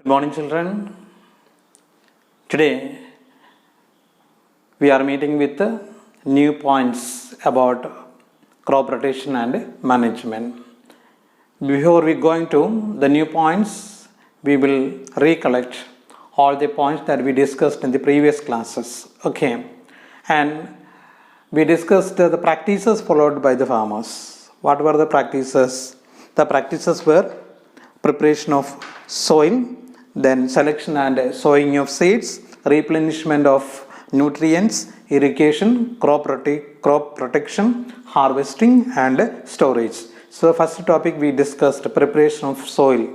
Good morning, children. Today we are meeting with new points about crop rotation and management. Before we going to the new points, we will recollect all the points that we discussed in the previous classes. Okay, and we discussed the practices followed by the farmers. What were the practices? The practices were preparation of soil, then selection and sowing of seeds, replenishment of nutrients, irrigation, crop protection, harvesting and storage. So first topic we discussed preparation of soil.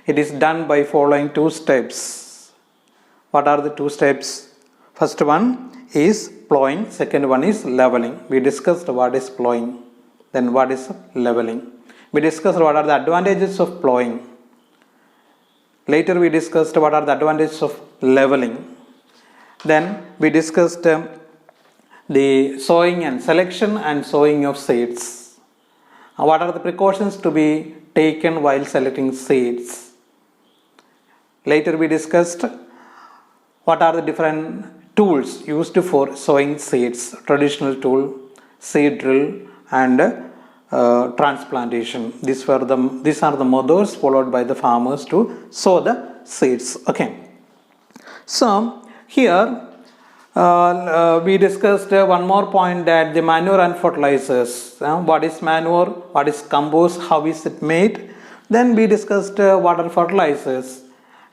It is done by following two steps. What are the two steps? First one is plowing, second one is leveling. We discussed what is plowing, then what is leveling. We discussed what are the advantages of plowing. Later we discussed what are the advantages of leveling. Then we discussed the sowing and selection and sowing of seeds. What are the precautions to be taken while selecting seeds. Later we discussed what are the different tools used for sowing seeds. Traditional tool, seed drill and transplantation. These are the methods followed by the farmers to sow the seeds. Okay. So here we discussed one more point, that the manure and fertilizers. What is manure? What is compost? How is it made? Then we discussed what are fertilizers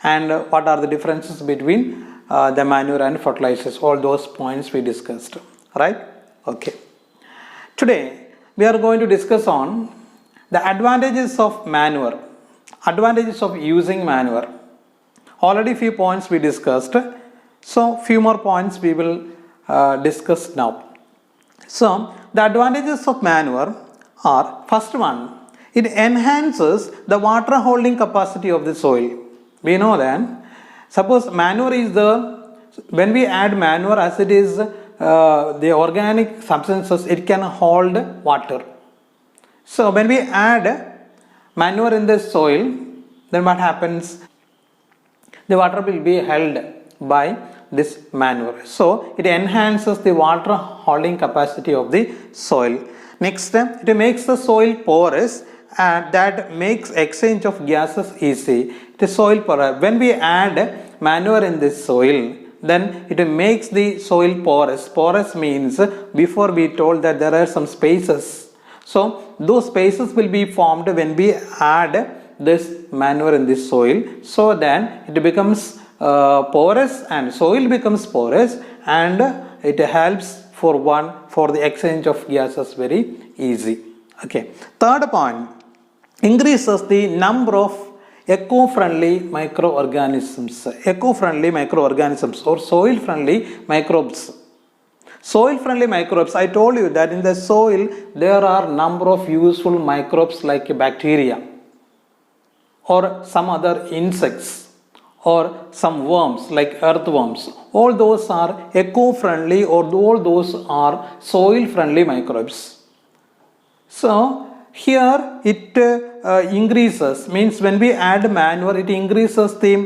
and what are the differences between the manure and fertilizers. All those points we discussed. Right? Okay. Today we are going to discuss on the advantages of manure, advantages of using manure. Already few points we discussed, so few more points we will discuss now. So the advantages of manure are, first one, it enhances the water holding capacity of the soil. We know that suppose manure is when we add manure, as it is the organic substances, it can hold water. So when we add manure in the soil, then what happens? The water will be held by this manure. So it enhances the water holding capacity of the soil. Next, it makes the soil porous, and that makes exchange of gases easy. The soil porous. When we add manure in this soil, then it makes the soil porous. Porous means, before we told that there are some spaces. So those spaces will be formed when we add this manure in this soil, so then it becomes porous, and soil becomes porous, and it helps for the exchange of gases very easy. Okay. Third point, increases the number of eco-friendly microorganisms. Eco-friendly microorganisms or soil-friendly microbes. Soil-friendly microbes, I told you that in the soil there are number of useful microbes like bacteria or some other insects or some worms like earthworms. All those are eco-friendly, or all those are soil-friendly microbes. So here it increases, means when we add manure, it increases the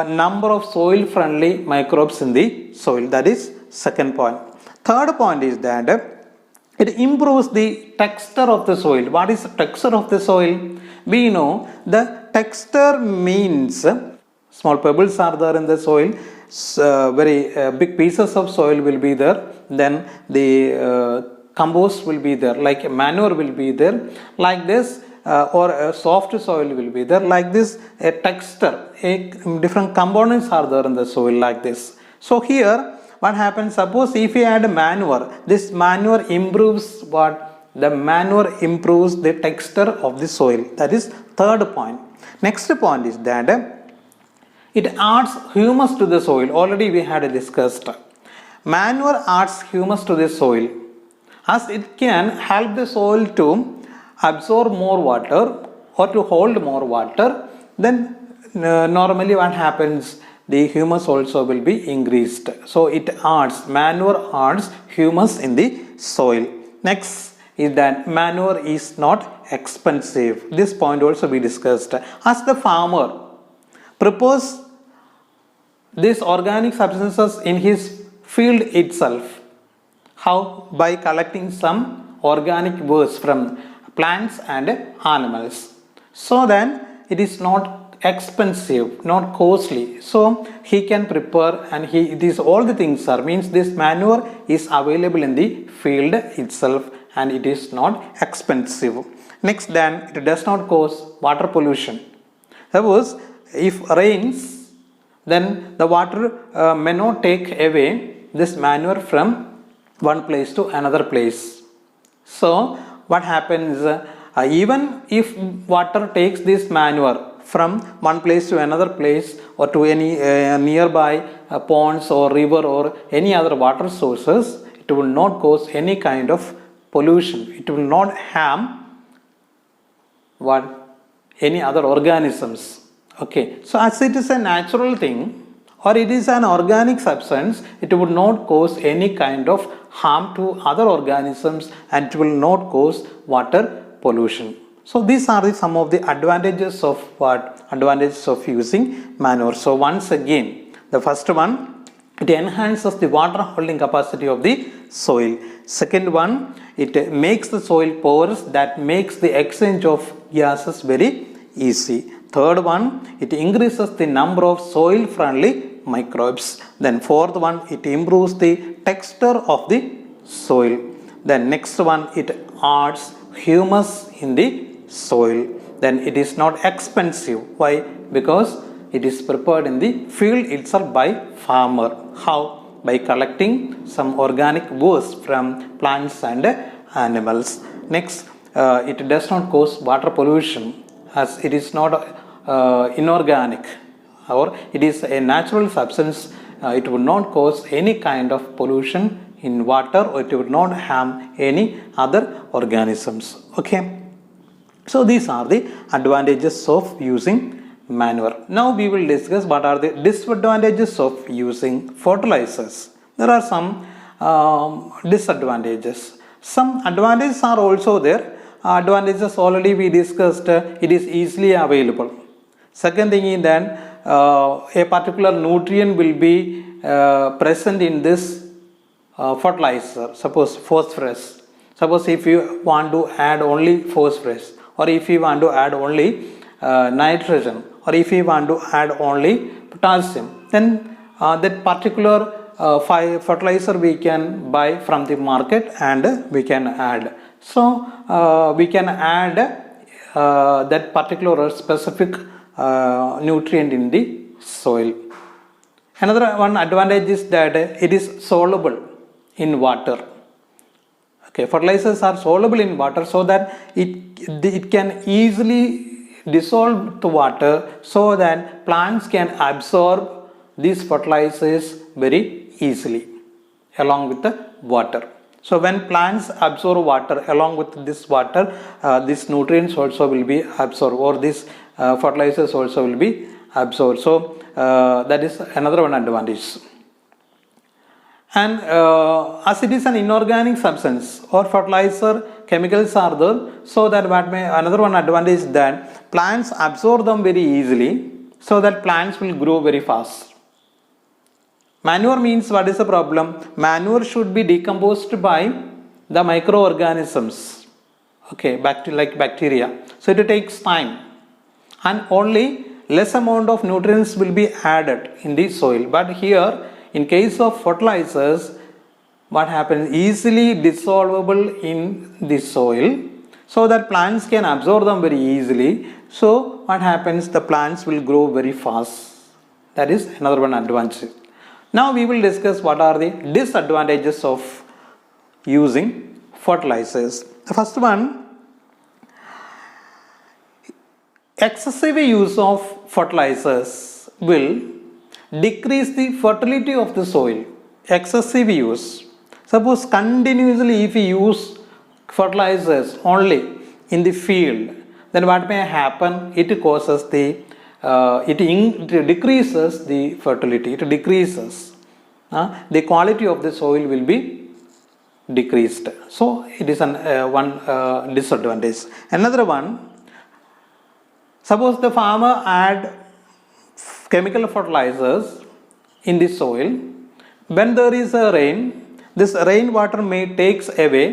number of soil friendly microbes in the soil. That is second point. Third point is that it improves the texture of the soil. What is the texture of the soil? We know the texture means small pebbles are there in the soil, very big pieces of soil will be there, then the compost will be there, like manure will be there, like this, or a soft soil will be there, like this, a texture, different components are there in the soil like this. So here what happens, suppose if we add manure, this manure improves what? The manure improves the texture of the soil. That is third point. Next point is that it adds humus to the soil. Already we had discussed. Manure adds humus to the soil, as it can help the soil to absorb more water or to hold more water. Then normally what happens, the humus also will be increased. So it adds, manure adds humus in the soil. Next is that manure is not expensive. This point also we discussed. As the farmer, prepares these organic substances in his field itself. How? By collecting some organic waste from plants and animals. So then it is not expensive, not costly. So he can prepare, and these all the things are means this manure is available in the field itself and it is not expensive. Next, then it does not cause water pollution. Suppose if rains, then the water may not take away this manure from one place to another place. So what happens, even if water takes this manure from one place to another place or to any nearby ponds or river or any other water sources, it will not cause any kind of pollution. It will not harm any other organisms. Okay, so as it is a natural thing or it is an organic substance, it would not cause any kind of harm to other organisms and it will not cause water pollution. So these are some of the advantages of advantages of using manure. So once again, the first one, it enhances the water holding capacity of the soil. Second one, it makes the soil porous, that makes the exchange of gases very easy. Third one, it increases the number of soil friendly microbes. Then fourth one, it improves the texture of the soil. Then next one, it adds humus in the soil. Then it is not expensive. Why? Because it is prepared in the field itself by farmer. How? By collecting some organic waste from plants and animals. Next, it does not cause water pollution as it is not inorganic or it is a natural substance. It would not cause any kind of pollution in water or it would not harm any other organisms. Okay, so these are the advantages of using manure. Now we will discuss what are the disadvantages of using fertilizers. There are some disadvantages. Some advantages are also there. Advantages already we discussed. It is easily available. Second thing is that a particular nutrient will be present in this fertilizer. Suppose phosphorus. Suppose if you want to add only phosphorus, or if you want to add only nitrogen, or if you want to add only potassium, then that particular fertilizer we can buy from the market and we can add. So we can add that particular specific nutrient in the soil. Another one advantage is that it is soluble in water. Okay, fertilizers are soluble in water so that it can easily dissolve the water so that plants can absorb these fertilizers very easily along with the water. So when plants absorb water along with this water, these nutrients also will be absorbed, or these fertilizers also will be absorbed. So that is another one advantage. And as it is an inorganic substance or fertilizer, chemicals are there, so that another one advantage is that plants absorb them very easily, so that plants will grow very fast. Manure means, what is the problem? Manure should be decomposed by the microorganisms, okay, like bacteria. So it takes time and only less amount of nutrients will be added in the soil. But here, in case of fertilizers, what happens? Easily dissolvable in the soil, so that plants can absorb them very easily. So what happens? The plants will grow very fast. That is another one advantage. Now we will discuss what are the disadvantages of using fertilizers. The first one, excessive use of fertilizers will decrease the fertility of the soil. Excessive use. Suppose continuously if we use fertilizers only in the field, then what may happen? It causes it decreases the fertility. It decreases. The quality of the soil will be decreased. So it is one disadvantage. Another one, suppose the farmer add chemical fertilizers in the soil. When there is a rain, this rainwater may takes away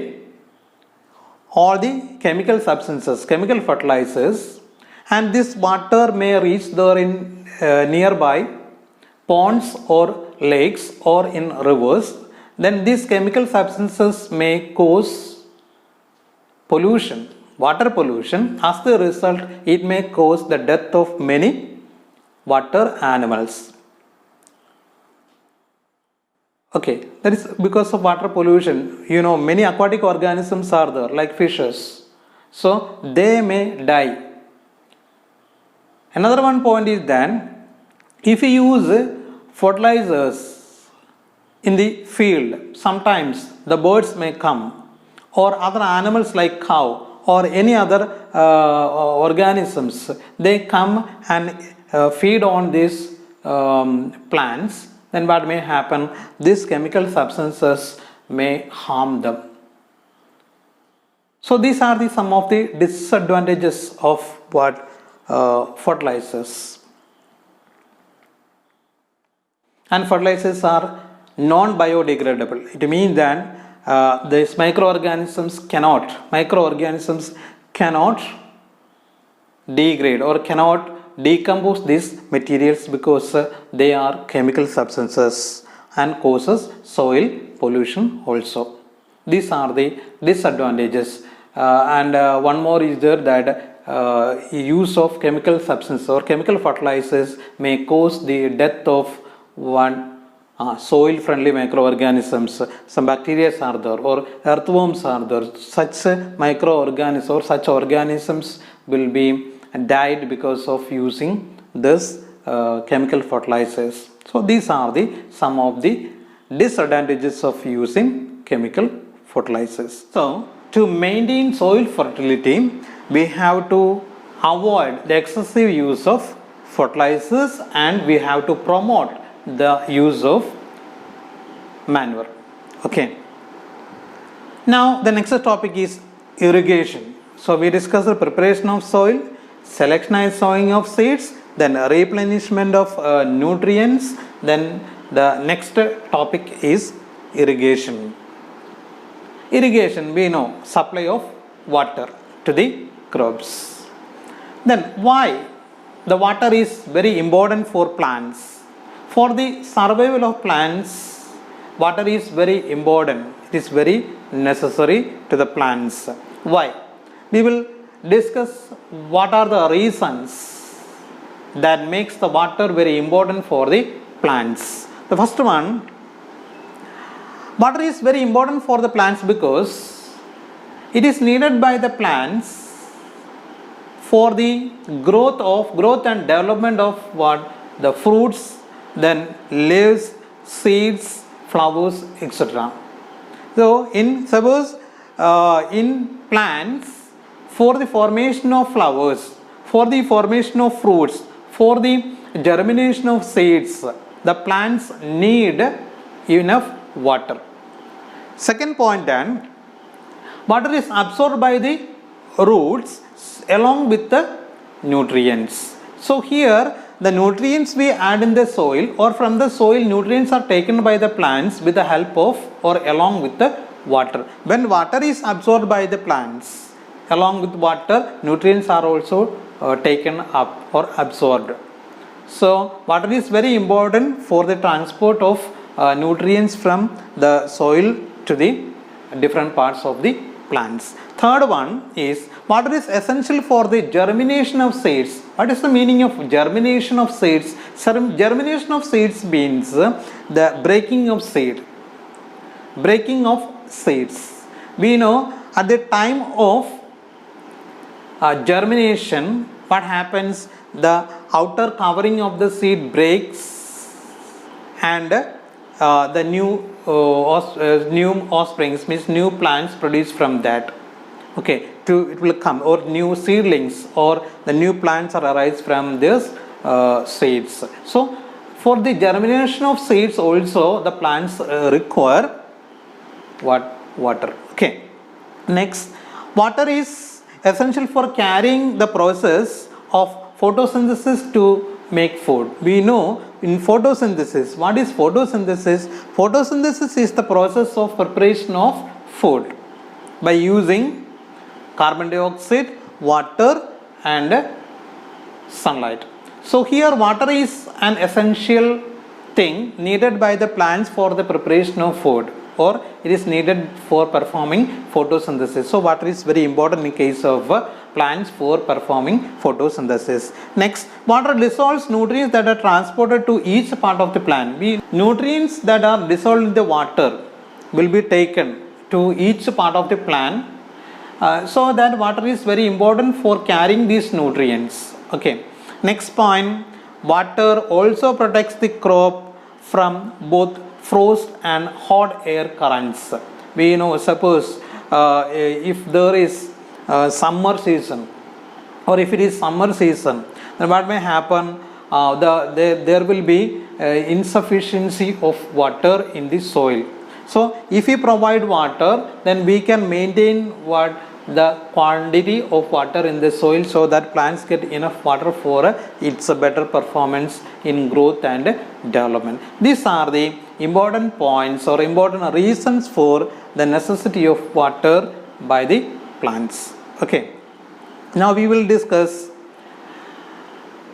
all the chemical substances, chemical fertilizers, and this water may reach there in nearby ponds or lakes or in rivers. Then these chemical substances may cause pollution, water pollution. As the result, it may cause the death of many water animals. Okay, that is because of water pollution. Many aquatic organisms are there, like fishes. So they may die. Another one point is that if you use fertilizers in the field, sometimes the birds may come, or other animals like cow or any other organisms, they come and feed on these plants. Then what may happen? These chemical substances may harm them. So these are some of the disadvantages of fertilizers. And fertilizers are non-biodegradable. It means that these microorganisms cannot degrade or cannot decompose these materials because they are chemical substances and causes soil pollution also. These are the disadvantages. And one more is there that use of chemical substances or chemical fertilizers may cause the death of soil friendly microorganisms. Some bacteria are there or earthworms are there. Such microorganisms or such organisms will be died because of using this chemical fertilizers. So these are some of the disadvantages of using chemical fertilizers. So to maintain soil fertility, we have to avoid the excessive use of fertilizers and we have to promote the use of manure. Okay. Now the next topic is irrigation. So we discussed the preparation of soil, selection and sowing of seeds, then replenishment of nutrients. Then the next topic is irrigation. Irrigation, we know, supply of water to the crops. Then why the water is very important for plants? For the survival of plants, water is very important. It is very necessary to the plants. Why? We will discuss what are the reasons that makes the water very important for the plants. The first one, water is very important for the plants because it is needed by the plants for the growth and development of the fruits, then leaves, seeds, flowers, etc. So in plants, for the formation of flowers, for the formation of fruits, for the germination of seeds, the plants need enough water. Second point, then, water is absorbed by the roots along with the nutrients. So here the nutrients we add in the soil or from the soil, nutrients are taken by the plants with the help of or along with the water. When water is absorbed by the plants, along with water, nutrients are also taken up or absorbed. So water is very important for the transport of nutrients from the soil to the different parts of the plants. Third one is water is essential for the germination of seeds. What is the meaning of germination of seeds? Germination of seeds means the breaking of seed. Breaking of seeds. We know at the time of germination, what happens? The outer covering of the seed breaks and the new offsprings, means new plants produced from that. Okay, it will come, or new seedlings or the new plants are arise from this seeds. So for the germination of seeds also the plants require water. Okay. Next, water is essential for carrying the process of photosynthesis to make food. We know in photosynthesis, what is photosynthesis? Photosynthesis is the process of preparation of food by using carbon dioxide, water and sunlight. So here water is an essential thing needed by the plants for the preparation of food, or it is needed for performing photosynthesis. So water is very important in case of plants for performing photosynthesis. Next, water dissolves nutrients that are transported to each part of the plant. Nutrients that are dissolved in the water will be taken to each part of the plant, so that water is very important for carrying these nutrients. Okay. Next point, water also protects the crop from both frost and hot air currents. We know, suppose if there is summer season, or if it is summer season, then what may happen? There will be insufficiency of water in the soil. So if we provide water, then we can maintain the quantity of water in the soil, so that plants get enough water for its better performance in growth and development. These are the important points or important reasons for the necessity of water by the plants. Okay. Now we will discuss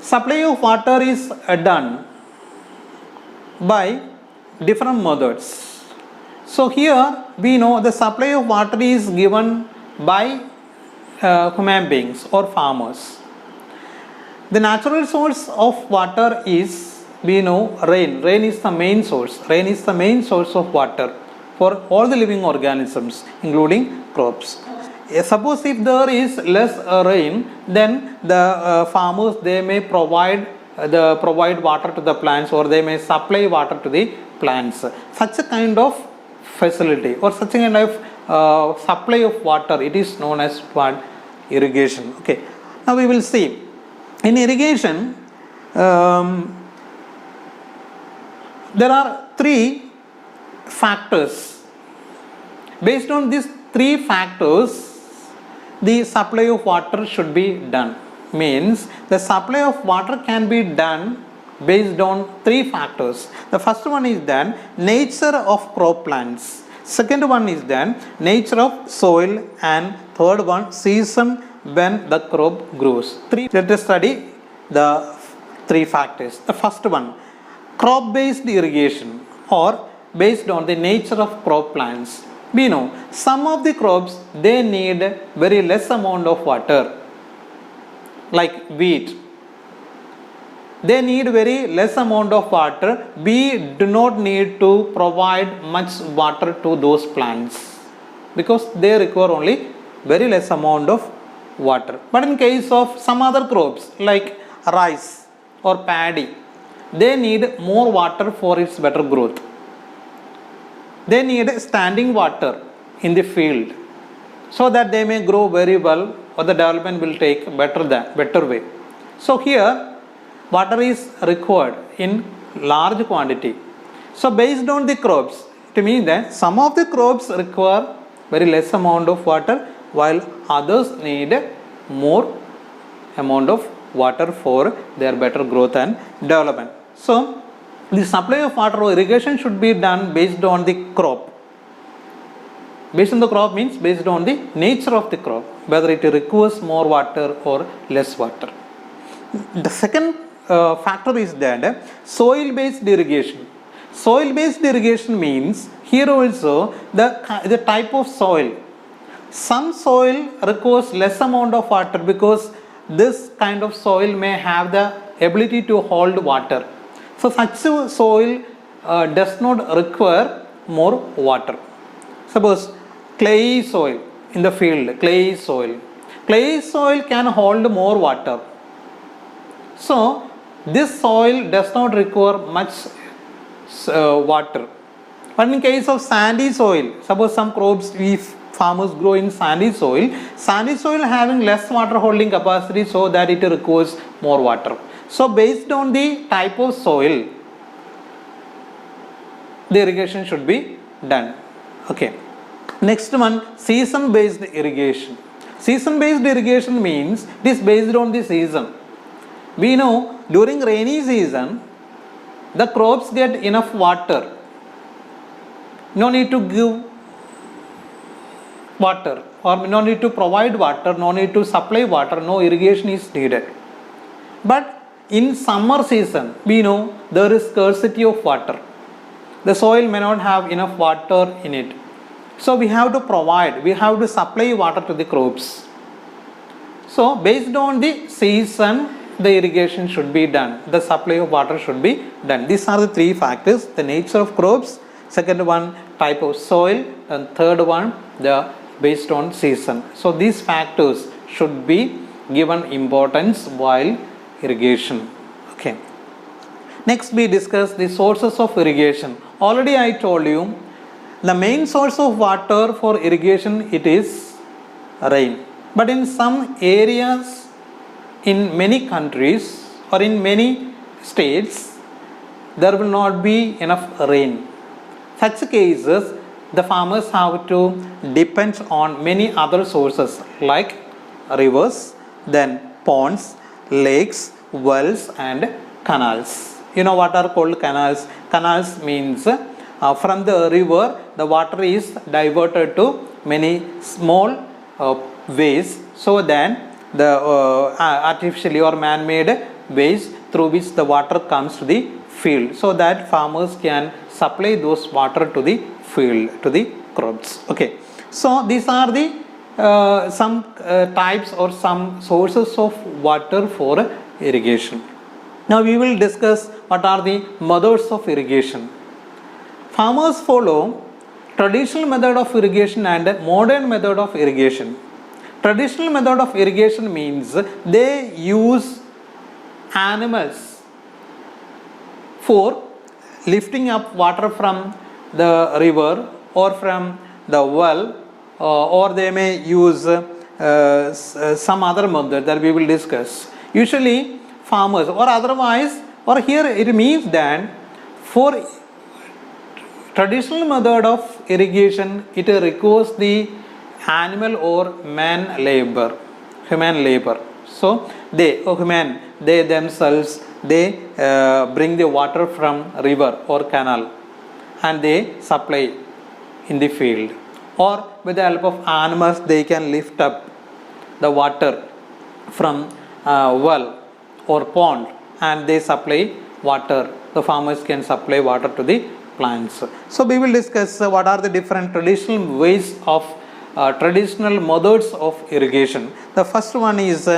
supply of water is done by different methods. So here we know the supply of water is given by human beings or farmers. The natural source of water is, we know, rain. Rain is the main source. Rain is the main source of water for all the living organisms, including crops. Suppose if there is less rain, then the farmers, they may provide water to the plants, or they may supply water to the plants. Such a kind of facility or such a kind of supply of water, it is known as what? Irrigation. Okay. Now we will see. In irrigation, there are three factors. Based on these three factors, the supply of water should be done. Means the supply of water can be done based on three factors. The first one is that nature of crop plants. Second one is then nature of soil, and third one season when the crop grows. Let us study the three factors. The first one, crop based irrigation, or based on the nature of crop plants. We know some of the crops, they need very less amount of water, like wheat. They need very less amount of water. We do not need to provide much water to those plants because they require only very less amount of water. But in case of some other crops like rice or paddy, they need more water for its better growth. They need standing water in the field so that they may grow very well, or the development will take better way. So here water is required in large quantity. So based on the crops, it means that some of the crops require very less amount of water, while others need more amount of water for their better growth and development. So the supply of water or irrigation should be done based on the crop. Based on the crop means based on the nature of the crop, whether it requires more water or less water. The second factor is that soil based irrigation. Soil based irrigation means here also the type of soil. Some soil requires less amount of water because this kind of soil may have the ability to hold water. So such soil does not require more water. Suppose clay soil in the field, clay soil can hold more water. So this soil does not require much water. But in case of sandy soil, suppose some crops if farmers grow in sandy soil having less water holding capacity, so that it requires more water. So based on the type of soil, the irrigation should be done. Okay. Next one, season based irrigation. Season based irrigation means it is based on the season. We know during rainy season, the crops get enough water. No need to give water, or no need to provide water, no need to supply water, no irrigation is needed. But in summer season, we know there is scarcity of water. The soil may not have enough water in it. So we have to supply water to the crops. So based on the season, the irrigation should be done. The supply of water should be done. These are the three factors: the nature of crops, second one, type of soil, and third one, the based on season. So these factors should be given importance while irrigation. Okay. Next we discuss the sources of irrigation. Already I told you the main source of water for irrigation, it is rain. But in some areas, in many countries or in many states, there will not be enough rain. Such cases, the farmers have to depend on many other sources like rivers, then ponds, lakes, wells and canals. You know what are called canals? Canals means from the river the water is diverted to many small ways, so that the artificially or man-made ways through which the water comes to the field, so that farmers can supply those water to the field, to the crops. Okay, so these are the some types or some sources of water for irrigation. Now we will discuss what are the methods of irrigation. Farmers follow traditional method of irrigation and modern method of irrigation. Traditional method of irrigation means they use animals for lifting up water from the river or from the well, or they may use some other method that we will discuss. Usually farmers or otherwise, or here it means that for traditional method of irrigation, it requires the animal or man labor, human labor. So they themselves, they bring the water from river or canal and they supply in the field, or with the help of animals they can lift up the water from well or pond and they supply water. The farmers can supply water to the plants. So we will discuss what are the different traditional ways of traditional methods of irrigation. The first one is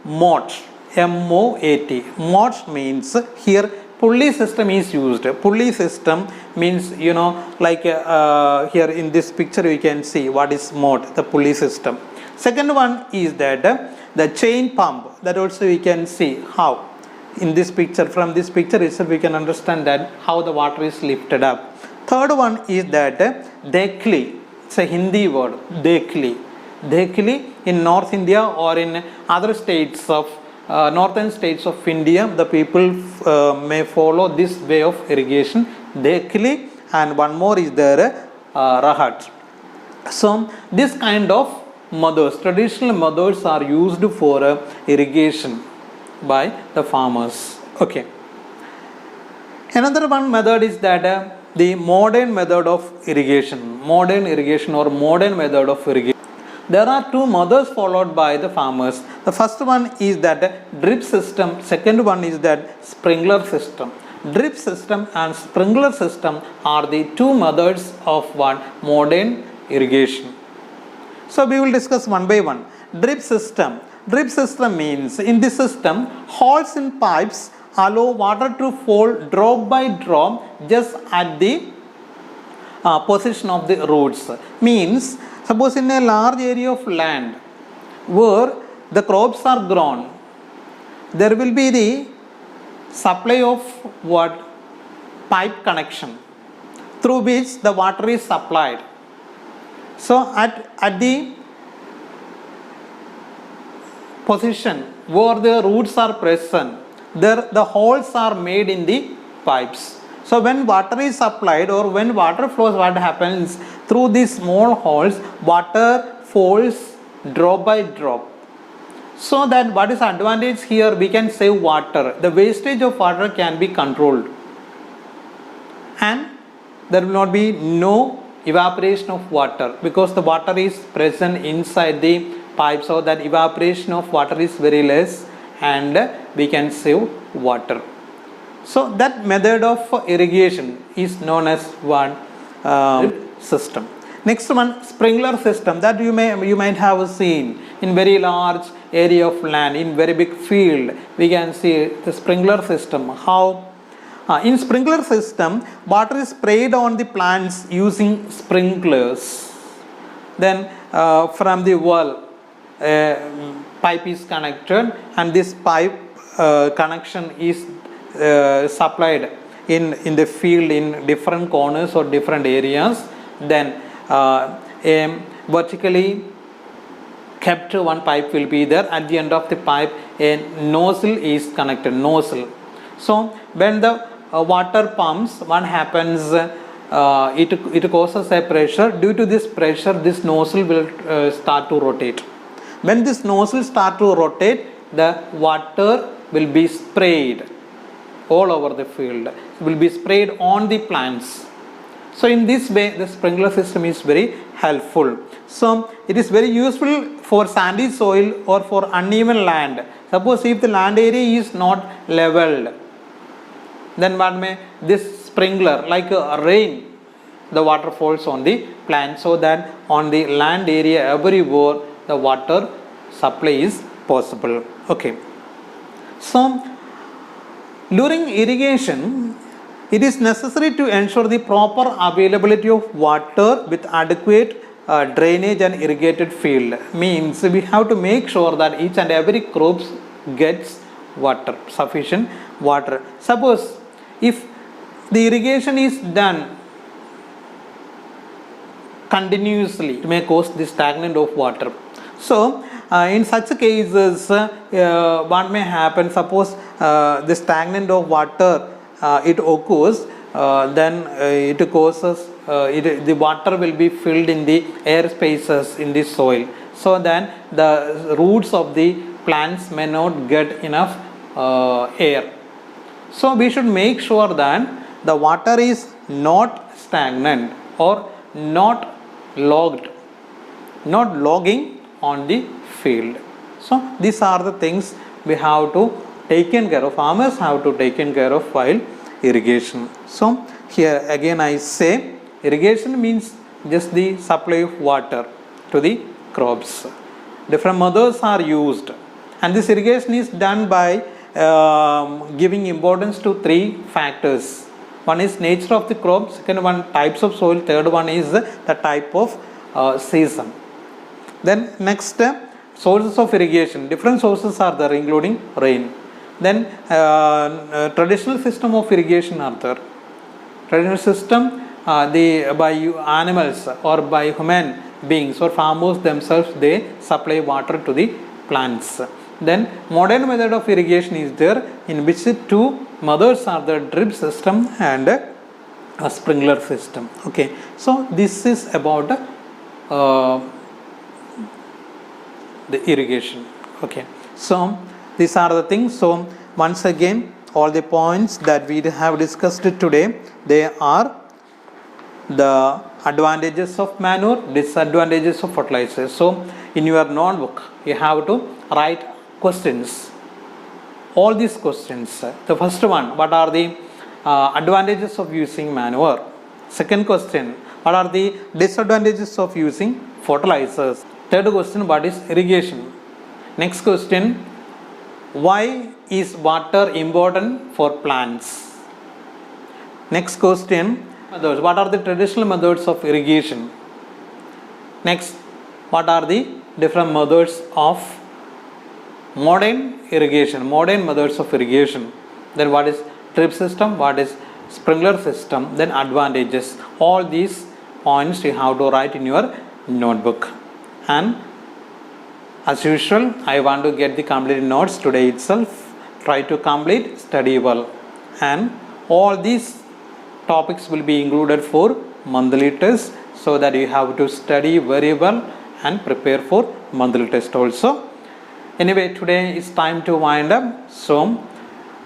MOAT, M-O-A-T. MOAT means here pulley system is used. Pulley system means, you know, like here in this picture we can see what is MOAT, the pulley system. Second one is that the chain pump, that also we can see how in this picture, from this picture itself we can understand that how the water is lifted up. Third one is that dekli, it's a Hindi word, dekli. Dekli in North India or in other states of northern states of India, the people may follow this way of irrigation, dekli, and one more is there rahat. So this kind of methods, traditional methods are used for irrigation by the farmers. Okay. Another one method is that the modern method of irrigation. Modern irrigation or modern method of irrigation. There are two methods followed by the farmers. The first one is that drip system. Second one is that sprinkler system. Drip system and sprinkler system are the two methods of what? Modern irrigation. So we will discuss one by one. Drip system. Drip system means in this system, holes in pipes allow water to fall drop by drop just at the position of the roots. Means suppose in a large area of land where the crops are grown, there will be the supply of what? Pipe connection through which the water is supplied. So at the position where the roots are present, there the holes are made in the pipes. So when water is supplied or when water flows, what happens? Through these small holes, water falls drop by drop. So that what is advantage here, we can save water. The wastage of water can be controlled, and there will not be no evaporation of water because the water is present inside the pipe, so that evaporation of water is very less and we can save water. So that method of irrigation is known as one system. Next one, sprinkler system, that you might have seen in very large area of land, in very big field. We can see the sprinkler system. How? In sprinkler system, water is sprayed on the plants using sprinklers. Then from the well, pipe is connected, and this pipe connection is supplied in the field in different corners or different areas. Then a vertically kept one pipe will be there. At the end of the pipe, a nozzle is connected. Nozzle. So when the water pumps, what happens? It causes a pressure. Due to this pressure, this nozzle will start to rotate. When this nozzle start to rotate, the water will be sprayed all over the field. It will be sprayed on the plants. So in this way, the sprinkler system is very helpful. So it is very useful for sandy soil or for uneven land. Suppose if the land area is not leveled, then what may this sprinkler, like rain, the water falls on the plant, so that on the land area everywhere the water supply is possible. Okay. So during irrigation, it is necessary to ensure the proper availability of water with adequate drainage and irrigated field. Means we have to make sure that each and every crop gets water, sufficient water. Suppose if the irrigation is done continuously, it may cause the stagnant of water. So in such cases, what may happen? Suppose the stagnant of water it occurs, then it causes the water will be filled in the air spaces in the soil, so then the roots of the plants may not get enough air. So we should make sure that the water is not stagnant or not logging on the field. So these are the things we have to taken care of, farmers have to taken care of while irrigation. So here again I say, irrigation means just the supply of water to the crops. Different methods are used, and this irrigation is done by giving importance to three factors. One is nature of the crop, second one types of soil, third one is the type of season. Then next, sources of irrigation. Different sources are there, including rain. Then traditional system of irrigation are there. Traditional system, by animals or by human beings or farmers themselves, they supply water to the plants. Then modern method of irrigation is there, in which two methods are the drip system and a sprinkler system. Okay, so this is about the irrigation. Okay, so these are the things. So once again, all the points that we have discussed today, they are the advantages of manure, disadvantages of fertilizers. So in your notebook, you have to write questions, all these questions. The first one, what are the advantages of using manure? Second question, what are the disadvantages of using fertilizers? Third question, what is irrigation? Next question, why is water important for plants? Next question, what are the traditional methods of irrigation? Next, what are the different methods of modern irrigation, modern methods of irrigation? Then what is drip system, what is sprinkler system, then advantages. All these points you have to write in your notebook. And as usual, I want to get the complete notes today itself. Try to complete, study well, and all these topics will be included for monthly test, so that you have to study very well and prepare for monthly test also. Anyway, today is time to wind up. So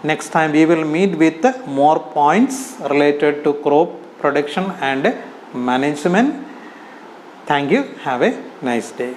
next time we will meet with more points related to crop production and management. Thank you. Have a nice day.